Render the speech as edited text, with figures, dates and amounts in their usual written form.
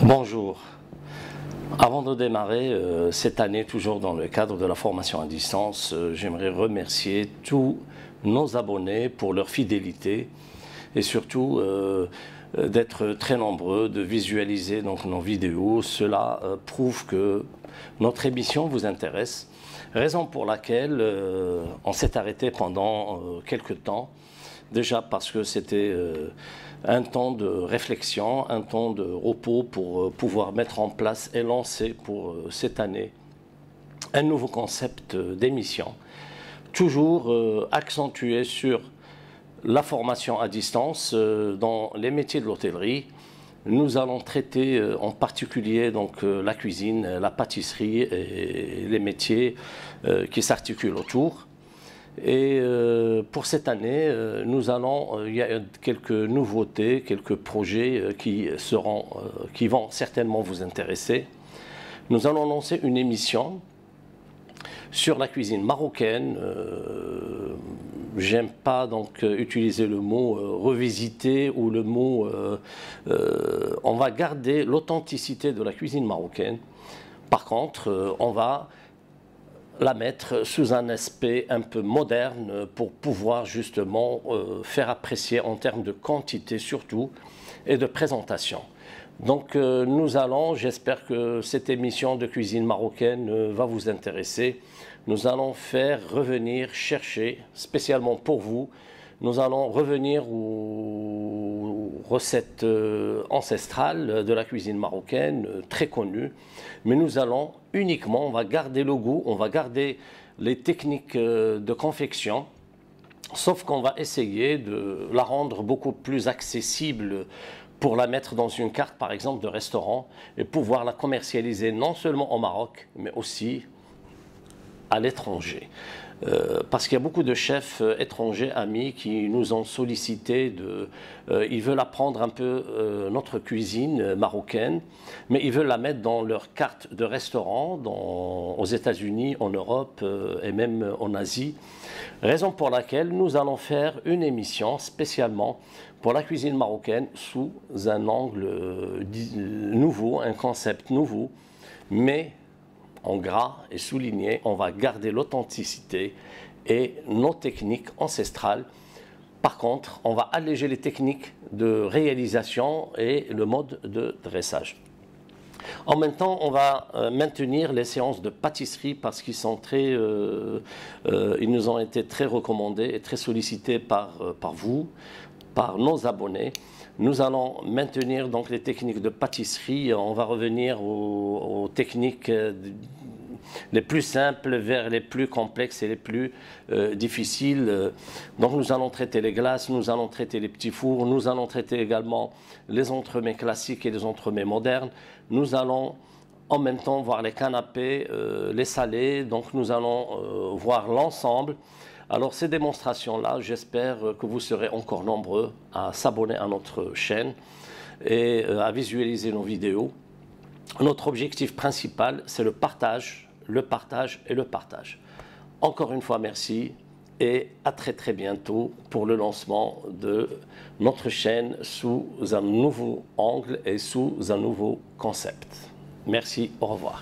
Bonjour. Avant de démarrer cette année, toujours dans le cadre de la formation à distance, j'aimerais remercier tous nos abonnés pour leur fidélité et surtout d'être très nombreux, de visualiser donc nos vidéos. Cela prouve que notre émission vous intéresse, raison pour laquelle on s'est arrêté pendant quelques temps. Déjà parce que c'était un temps de réflexion, un temps de repos pour pouvoir mettre en place et lancer pour cette année un nouveau concept d'émission, toujours accentué sur la formation à distance dans les métiers de l'hôtellerie. Nous allons traiter en particulier donc, la cuisine, la pâtisserie et les métiers qui s'articulent autour. Et pour cette année, il y a quelques nouveautés, quelques projets qui vont certainement vous intéresser. Nous allons lancer une émission sur la cuisine marocaine. J'aime pas donc utiliser le mot revisiter ou le mot. On va garder l'authenticité de la cuisine marocaine. Par contre, on va la mettre sous un aspect un peu moderne pour pouvoir justement faire apprécier en termes de quantité surtout et de présentation. Donc j'espère que cette émission de cuisine marocaine va vous intéresser. Nous allons chercher spécialement pour vous, nous allons revenir aux recettes ancestrales de la cuisine marocaine, très connues, mais on va garder le goût, on va garder les techniques de confection, sauf qu'on va essayer de la rendre beaucoup plus accessible pour la mettre dans une carte, par exemple, de restaurant et pouvoir la commercialiser non seulement au Maroc, mais aussi à l'étranger. Parce qu'il y a beaucoup de chefs étrangers, amis, qui nous ont sollicité ils veulent apprendre un peu notre cuisine marocaine, mais ils veulent la mettre dans leur carte de restaurant aux États-Unis, en Europe et même en Asie. Raison pour laquelle nous allons faire une émission spécialement pour la cuisine marocaine sous un angle nouveau, un concept nouveau, mais en gras et souligné, on va garder l'authenticité et nos techniques ancestrales. Par contre, on va alléger les techniques de réalisation et le mode de dressage. En même temps, on va maintenir les séances de pâtisserie parce qu'ils nous ont été très recommandés et très sollicités par vous, par nos abonnés. Nous allons maintenir donc les techniques de pâtisserie. On va revenir aux techniques les plus simples vers les plus complexes et les plus difficiles. Donc nous allons traiter les glaces, nous allons traiter les petits fours, nous allons traiter également les entremets classiques et les entremets modernes. Nous allons en même temps voir les canapés, les salés. Donc nous allons voir l'ensemble. Alors ces démonstrations-là, j'espère que vous serez encore nombreux à s'abonner à notre chaîne et à visualiser nos vidéos. Notre objectif principal, c'est le partage et le partage. Encore une fois, merci et à très bientôt pour le lancement de notre chaîne sous un nouveau angle et sous un nouveau concept. Merci, au revoir.